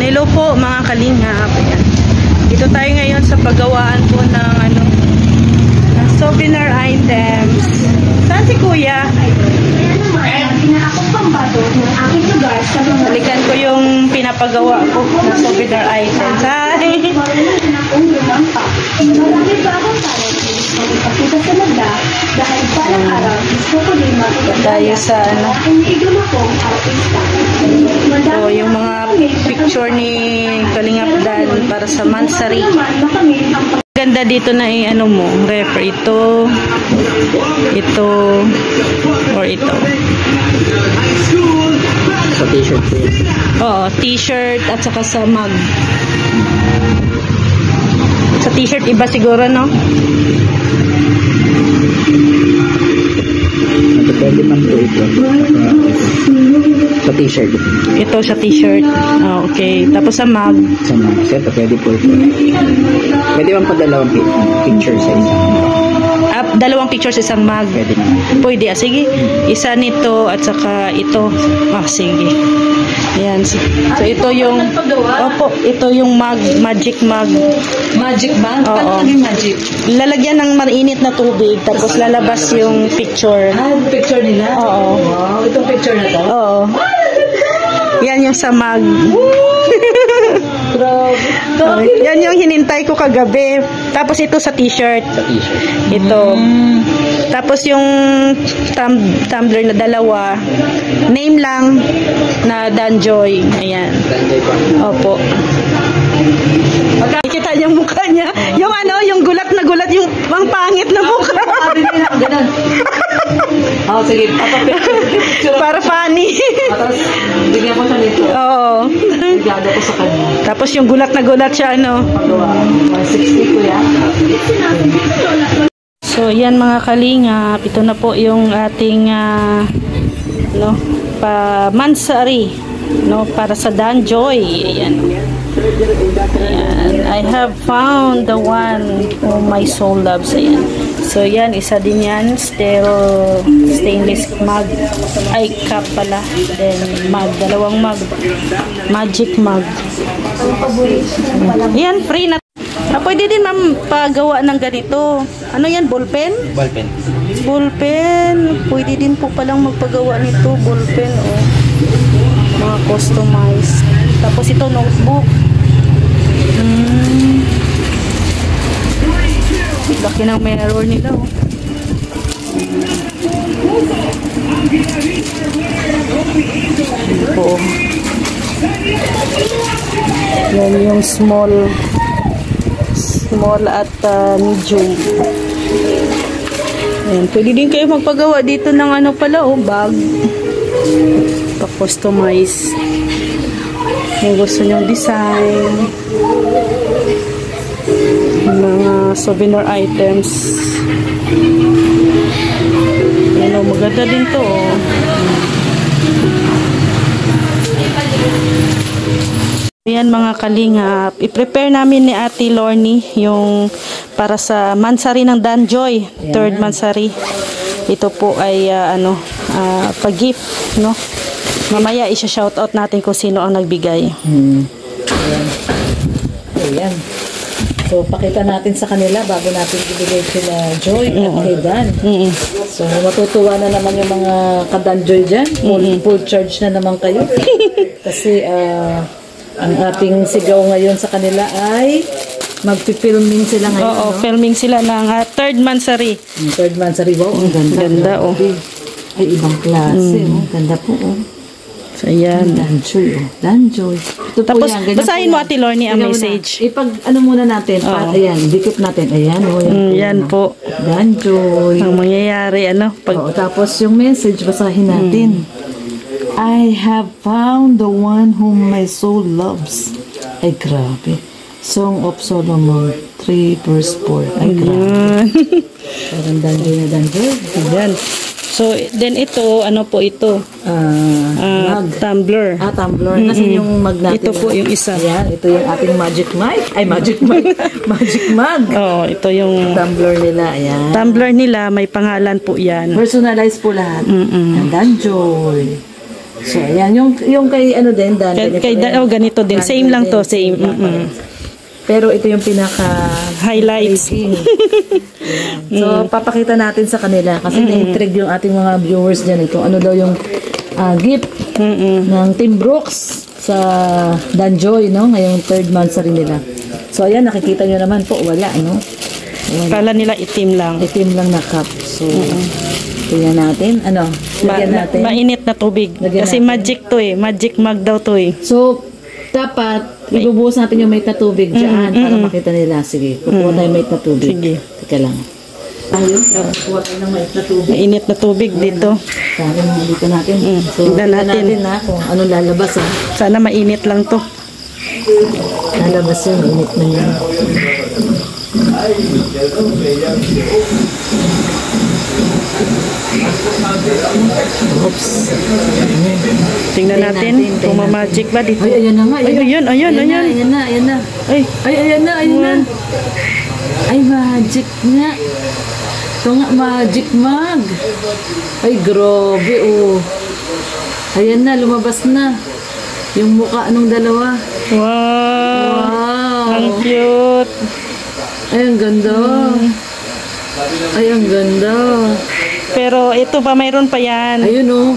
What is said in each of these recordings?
Hello po mga kalingap. Ayan. Dito tayo ngayon sa paggawaan po ng ng souvenir items. Saan si Kuya? Balikan ko yung pinapagawa ko ng souvenir items. Hi! Tayo sa yung mga picture ni Kalingap Dan para sa Mansari. Ganda dito na mo, refer ito, or ito. Sa t-shirt po yun. Oo, t-shirt at saka sa mug. Sa t-shirt iba siguro, no? Ito pwede man po ito. Sa t-shirt. Ito sa t-shirt. Oh, okay. Tapos sa mug. Sa mug. Ito pwede po ito. Pwede man pa dalawang picture sa isang mug. Dalawang picture sa isang mug. Pwede naman. Pwede. Sige. Isa nito at saka ito. Sige. Ayan. So ito yung ito yung mug, magic mug. Magic mug? Paano naging magic? Lalagyan ng mainit na tubig tapos lalabas yung picture. Picture nila? Oo. Wow, itong picture na to? Oo. Yan yung sa mug. Yan yung hinintay ko kagabi. Tapos ito sa t-shirt. Sa t-shirt. Ito. Tapos yung tumbler na dalawa. Name lang na Danjoy. Ayan. Danjoy pa. Opo. Makikita niyo yung mukha niya. Yung yung gulat na gulat, yung ang pangit na mukha. Ganun. Sige. Para funny. Tapos, bigyan ko siya nito. Oo. Bigyan ko sa kanya. Tapos yung gulat na gulat siya, Pagawa. 160 ko yan. So, yan mga kalingap. Ito na po yung ating Mansari, para sa Danjoy. Ayan. I have found the one whom my soul loves. Ayan. So, yan. Isa din yan. Still stainless mug. Ay, cup pala. Then, mug. Dalawang mug. Magic mug. Yan, free na. Pwede din pagawa ng ganito. Ano yan? Ballpen? Ballpen. Ballpen. Pwede din po palang magpagawa nito. Ballpen, mga customized. Tapos ito, notebook. Laki ng mirror nila, Yan yung small at medium. Ayan, pwede din kayo magpagawa dito ng bag. Pa-customize. Yung gusto nyong design. Mga souvenir items. Maganda din to, Ayan mga kalingap, i-prepare namin ni Ate Lorny yung para sa Mansari ng Danjoy, third Mansari. Ito po ay pag-gift, Mamaya i-shoutout natin kung sino ang nagbigay. Ayan. So, pakita natin sa kanila bago natin ibigay sila Joy at kay Dan. So, matutuwa na naman yung mga ka-Danjoy dyan. Full charge na naman kayo. Kasi, ang ating sigaw ngayon sa kanila ay magpipilming sila ngayon. Oo, filming sila ng third Mansari. Third Mansari. Wow, ang ganda. Ganda, Ay, ibang klase. Ganda po, So, ayan. Danjoy, Danjoy. Tapos, basahin mo, Ate Lorny, ang message. Muna natin. Ayan, dikit natin. Ayan, yan po. Danjoy. Ang mangyayari, tapos yung message, basahin natin. I have found the one whom my soul loves. Ay, grabe. Song of Solomon 3 verse 4. Ay, grabe. Parang Danjoy na Danjoy. Ayan. So, then ito, po ito? Tumbler. Tumbler. Nasaan yung mug natin? Ito po yung isa. Ayan, ito yung ating magic mic. Ay, magic mic. Magic mug. Ito yung tumbler nila. Ayan. Tumbler nila, may pangalan po yan. Personalized po lahat. And Danjoy. So, ayan. Yung kay ano din, Dan. Ganito din. Same lang to. Same. Pero ito yung pinaka highlights. So, papakita natin sa kanila kasi na-intrigue yung ating mga viewers dyan. Kung ano daw yung gift ng Team Brooks sa Danjoy, no? Ngayong 3rd month sa rin nila. So, ayan, nakikita nyo naman po, wala, no? Kala nila itim lang. Itim lang na cup. So, tingnan natin. Ano? Lagyan natin. Mainit na tubig. Kasi magic to eh. Magic mug daw to eh. So, dapat ibubuhos natin yung mate na tubig dyan para makita nila. Sige, kukuha tayo mate na tubig. Sige. Teka lang. Ayun, kukuha tayo ng mate na tubig. Mainit na tubig dito. Sabi mo dito natin. So, tignan natin na kung anong lalabas. Sana mainit lang to. Lalabas yun, init na yun. Oops. Tingnan natin kung ma-magic ba dito. Ay, ayan na nga. Ayan na. Ayan na. Ay, ayan na. Ay, magic nga. Ito nga, magic mug. Ay, grabe, oh. Ayan na, lumabas na. Yung mukha nung dalawa. wow. Ang cute. Ay, ang ganda. Ay, ang ganda. Pero ito pa, mayroon pa yan. Ayun, oh.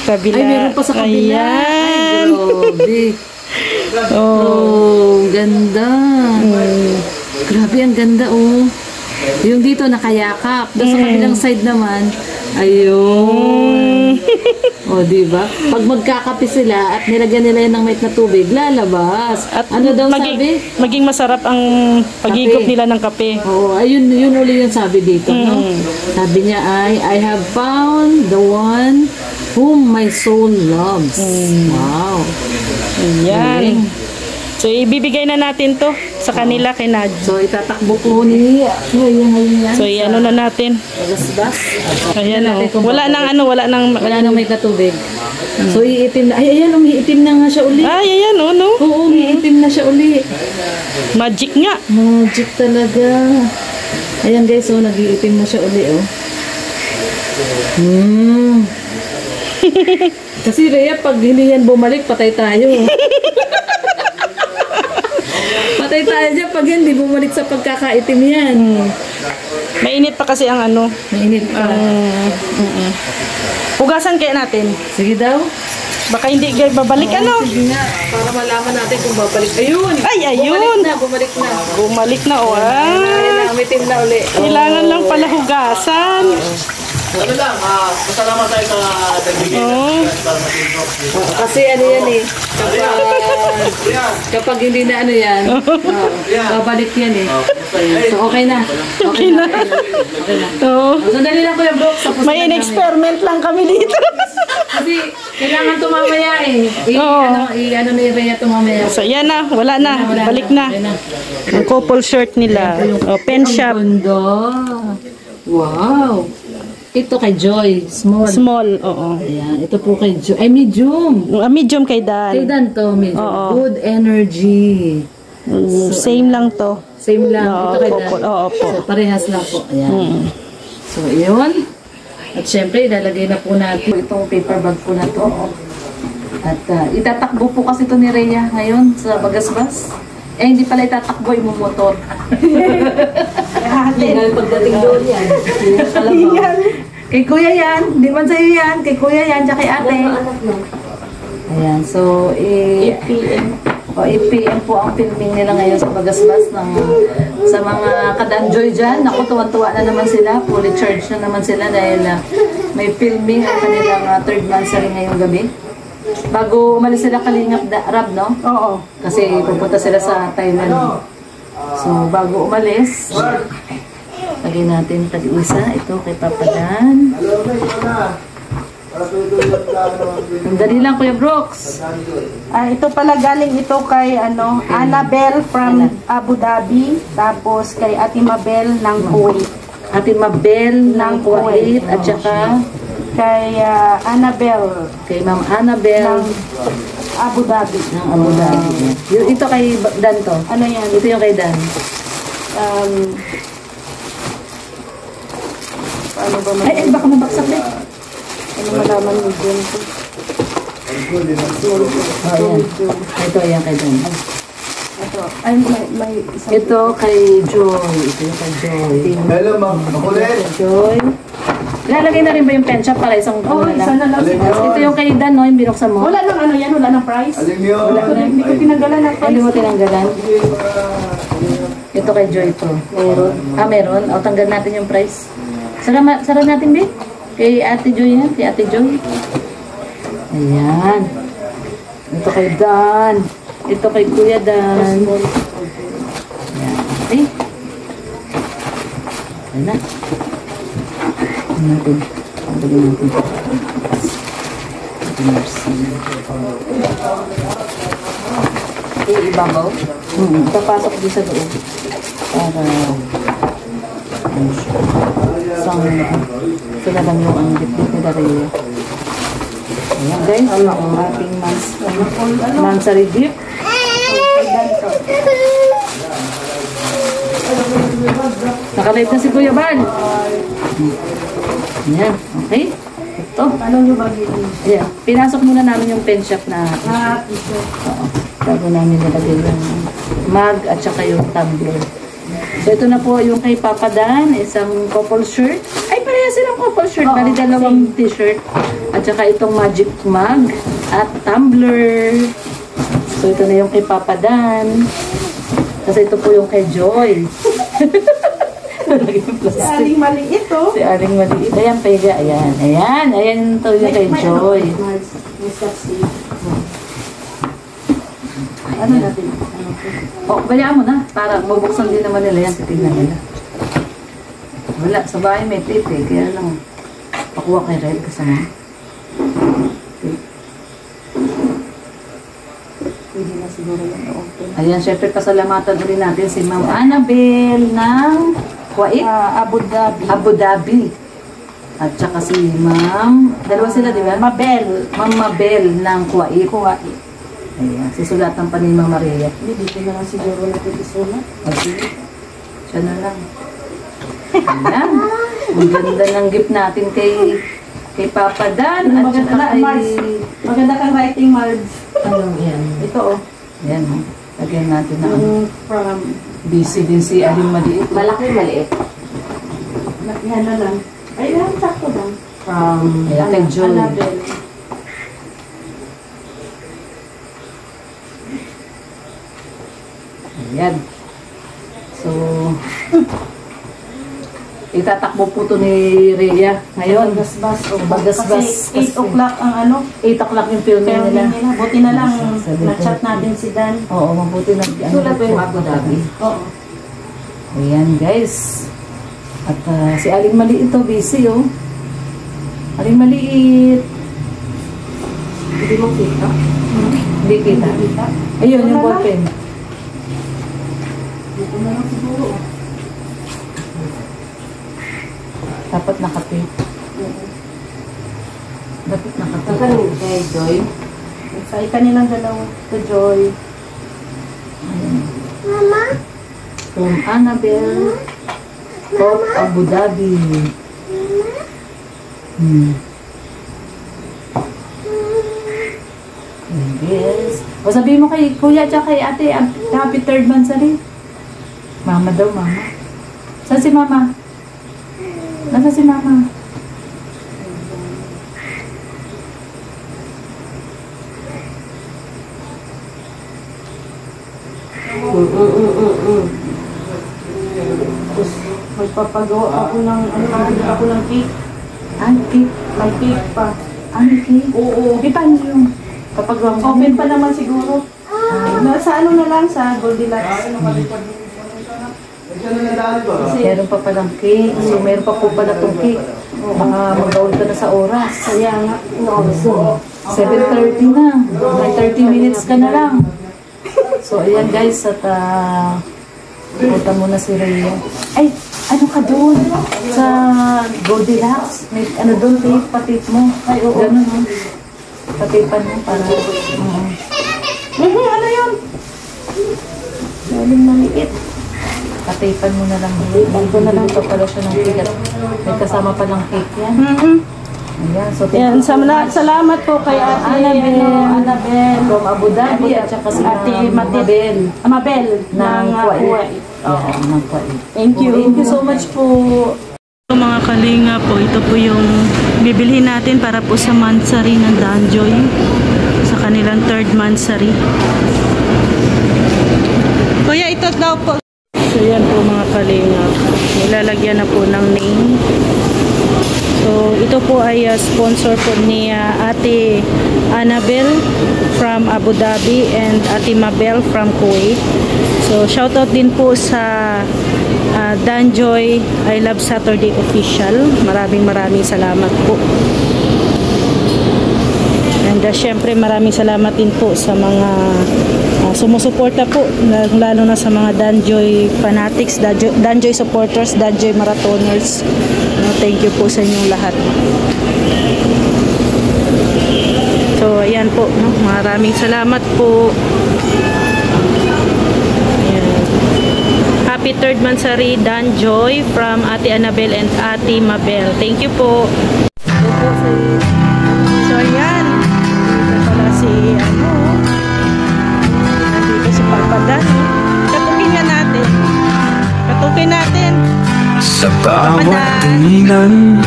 Kabila. Ay, meron pa sa kabila. Ayan. Ay, grabe. Oh, ganda. Grabe, ang ganda, oh. Yung dito, nakayakap. Doon sa kabilang side naman, ayun. O, diba? Pag magkakape sila at nilagyan nila yun ng mate na tubig, lalabas. At ano daw sabi? Maging masarap ang pag-igop nila ng kape. Oo, ayun, yun uli yung sabi dito, no? Sabi niya ay, I have found the one whom my soul loves. Wow. Ayan. So, ibibigay na natin to sa kanila kay Nad. So, itatakbo po ni ngayon. So, ano na natin. Magasbas. Ayan o. Wala nang may katubig. So, iitim na. Ay, ayan, umiitim na nga siya uli. Ay, ayan o, no? Oo, umiitim na siya uli. Magic nga. Magic talaga. Ayan guys, so, nag-iitim na siya uli, oh. Kasi Rhea, pag hindi yan bumalik, patay tayo. Patay tayo dyan pag hindi bumalik sa pagkakaitim yan. Mainit pa kasi ang ano. Mainit pa. Hugasan kaya natin. Sige daw. Baka hindi kayo babalik ano. Sige nga, para malaman natin kung babalik. Ayun! Ay, ayun! Bumalik na. Bumalik na o. Ayan na, umitim na uli. Kailangan lang pala hugasan. Ano lang, masalamat tayo sa Kasi ano yan eh, kapag hindi na ano yan, babalik yan eh. So okay na. Okay na. Oo. Sandali lang Kuya Brooks. May in-experiment lang kami dito. Kasi kailangan tumamaya eh. Ano ni Rhea tumamaya. So yan na, wala na. Balik na. Ang couple shirt nila. Pen shop. Ang ganda. Wow. Ito kay Joy, Small, oo. Ayan, ito po kay Joy. Ay, medium. Medium kay Dan. Kay Dan to, medium. Oo. Good energy. Same lang to. Same lang. Oo, Ito kay Dan. oo po. So, parehas lang po. Ayan. So, yun. At syempre, ilalagay na po natin itong paper bag po na to. At itatakbo po kasi ito ni Rhea ngayon sa Bagasbas. Eh, hindi pala itatakbo yung motor. Pagdating doon yan. Kay kuya yan. Di man sa'yo yan. Kay kuya yan. Tsaka kay ate. Ayan. So, 8 PM po ang filming nila ngayon sa Bagasbas sa mga kadanjoy dyan. Naku, tuwan-tuwa na naman sila. Fully charged na naman sila dahil may filming ang kanilang 3rd monthsary ngayong gabi. Bago umalis sila Kalingap Rab, no? Oo. Kasi pupunta sila sa Thailand. So, bago umalis, lagyan natin tag-isa. Ito kay Papa Dan. Dali lang, Kuya Brooks. Ito pala galing ito kay Annabelle from Abu Dhabi. Tapos kay Ate Mabel ng Kuwait. Ate Mabel ng Kuwait. At saka kay Annabelle. Kay Ma'am Annabelle ng Abu Dhabi. Ng Abu Dhabi. Ito kay Dan to. Ano yan? Ito yung kay Dan. Paano ba Ay, baka mabaksak din. Ano malaman mo dyan? Ayan. Ito, ayan kay Dan. Ito, ay may isang Ito kay Joy. Ito yung kay Joy. Hello, ma'am. Makulit. Joy. Lalagay na rin ba yung pen shop para isang Oh, isa na lang. Alin yun? Ito yung kay Dan, no? Yung binuksan mo. Wala nang ano yan, wala nang price. Alam niyo. Hindi ko tinanggalan ng Hindi price. mo tinanggalan. Ito kay Joy to. Meron. Ah, meron. O, tanggal natin yung price. Sara natin, babe. Kay Ate Joy yan. Kay Ate Joy. Ayan. Ito kay Dan. Ito kay Kuya Dan. Ayan. Okay. Ayan na. Ayan natin. Tanggalin natin. Ibabaw? Papasok din sa loob. Para ito na lang yung dip-dip ni Daria. Ayan guys, ang ating mansari dip. Nakalive na si Kuya Bal. Ayan, okay. Ito. Ano nyo ba gini? Ayan, pinasok muna namin yung pen shop na t-shirt. oo. Bago namin nilagay yung mug at saka yung tumbler. So ito na po yung kay Papa Dan, isang couple shirt. Ay, pareha silang couple shirt. Bali dalawang t-shirt. At saka itong magic mug at tumbler. So ito na yung kay Papa Dan. Kasi ito po yung kay Joy. Si Aling maliit oh. Si Aling maliit. Ayan, pega. Ayan. Ayan. Ayan ito yung kay Joy. May saksi. Ano natin? O, bayaan mo na. Para mabuksan din naman nila yan. Titignan nila. Wala. Sa bahay may tape eh. Kaya lang pakuha kay Red kasama. Pwede na siguro yung open. Ayan, syempre pasalamatan ulit natin si Ma'am Annabelle ng Kuwait, Abu Dhabi. Abu Dhabi. At saka si Ma'am, dalawa sila di ba? Mabel. Ma'am Mabel ng Kuwait. Kuwait. Ayan, susulatan pa ni Ma'am Maria. Hindi, dito na lang siguro natin isulat. Okay. Siya na lang. Ayan. Ang ganda ng gift natin kay Papa Dan. At saka kay... Maganda kang writing, Mards. Anong yan? Ito oh. Ayan o. Lagyan natin na Yung from... busy din si Aling Maliit. Malaki, maliit. Yan na lang. Ay, yan, sakto lang. From... Ayan, kay Joy. Annabelle. Ayan. So, itatakbo po to ni Rhea ngayon. Bagas-bas. Bagas-bas. Kasi 8 o'clock ang ano. 8 o'clock yung filming Filming nila. nila. Buti na lang, Sabi ko. na-chat natin si Dan. Oo, mabuti na. Sulat ba yung Abu Dhabi? Oo. Ayan guys. At si Aling Maliit to, busy oh. Aling Maliit. Hindi mo kita? Hindi kita. Ayun, yung ballpen. Dito na lang siguro. Dapat nakatape. Dapat nakatape. Magaling kay Joy. Sa kanilang dalawa. Sa Joy. Mama? From Annabelle of Abu Dhabi. Yes. O sabihin mo kay Kuya at kay Ate, happy 3rd month sa rin. Mama daw, mama. Saan si mama? Nasa si mama? Tapos magpapagawa ako ng ako ng cake. Ano, cake? May cake pa. Ano, cake? Oo. Di paano yung kapag Open pa naman siguro. Sa ano na lang, sa Goldilocks. Meron pa palang cake. So, meron pa po pala itong cake. Baka mag-gaul ka na sa oras. Kaya nga, no. 7:30 na. May 30 minutes ka na lang. So, ayan guys. At punta muna si Rhea. Ay, ano ka doon? Sa Goldilocks. May ano doon, tape. Patip mo. Ay, oo. Ganun, no? Patipan mo para... Ano yun? Galing maliit. Patipan mo na lang. Dito na lang pa pala siya ng cake. May kasama pa ng cake yan. Ayan, so Yan, salamat po kay Ate Annabel from Abu Dhabi at saka si Ate Mabel Mabel ng Kuwait. Kuwait. Yan, ng Kuwait. Thank you. Thank you so much po. So, mga kalinga po, ito po yung bibilhin natin para po sa mansari ng Danjoy sa kanilang 3rd mansari. Kuya, ito daw po. So yan po mga kalinga, nilalagyan na po ng name. So ito po ay sponsor po ni Ate Annabel from Abu Dhabi and Ate Mabel from Kuwait. So shoutout din po sa Danjoy I Love Saturday official. Maraming salamat po. And syempre maraming salamat din po sa mga sumusuporta po, lalo na sa mga Danjoy fanatics, Danjoy supporters, Danjoy marathoners. Thank you po sa inyong lahat. So ayan po, maraming salamat po. Ayan. Happy 3rd mansari Danjoy from Ate Annabel and Ate Mabel. Thank you po. So ayan, ito pala si nandito si Papadan. Katukin natin. Sa bawat tinginan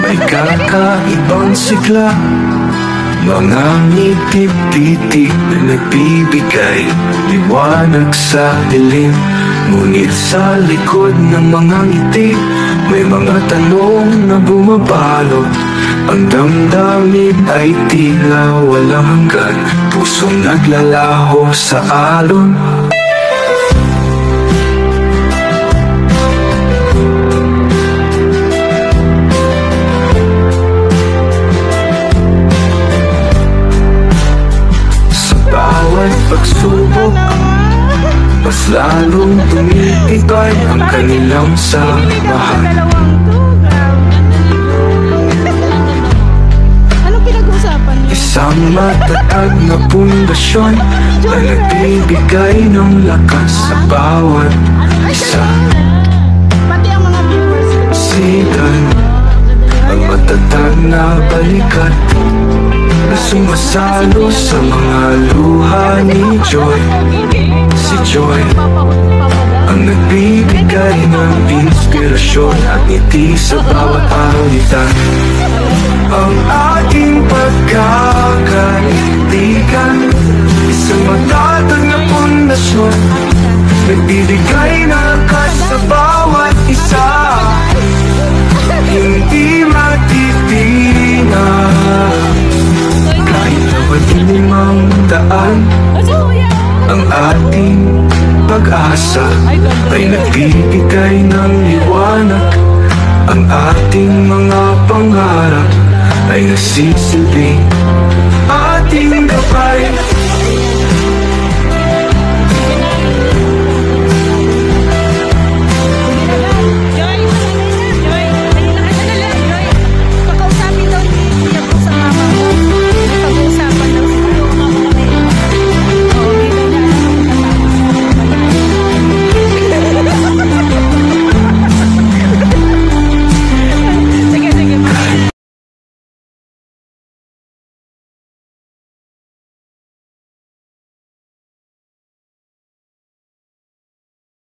may kakaibang sigla, mga ngiti-pitik na nagbibigay liwanag sa dilim. Ngunit sa likod ng mga ngiti may mga tanong na bumabalot. Ang damdamin ay tila walang hanggan, pusong naglalaho sa alon. Pagsubok, mas lalong tumitibay ang kanilang samahan. Anong pinag-uusapan niyo? Isang matatag na pundasyon na nagbibigay ng lakas sa bawat isa. Pati ang mga viewers. Sigan ang matatag na balikat na sumasalo sa mga luha ni Joy. Si Joy ang nagbibigay ng inspirasyon at ngiti sa bawat awitan. Ang ating pagkakaitigan, isang matatag na pundasyon, nagbibigay ng lakas sa bawat isa. Hindi matitinag kahit na madilimang daan. Ang ating pag-asa ay nagbibigay ng liwanag. Ang ating mga pangarap ay nasisilbing ating gabay.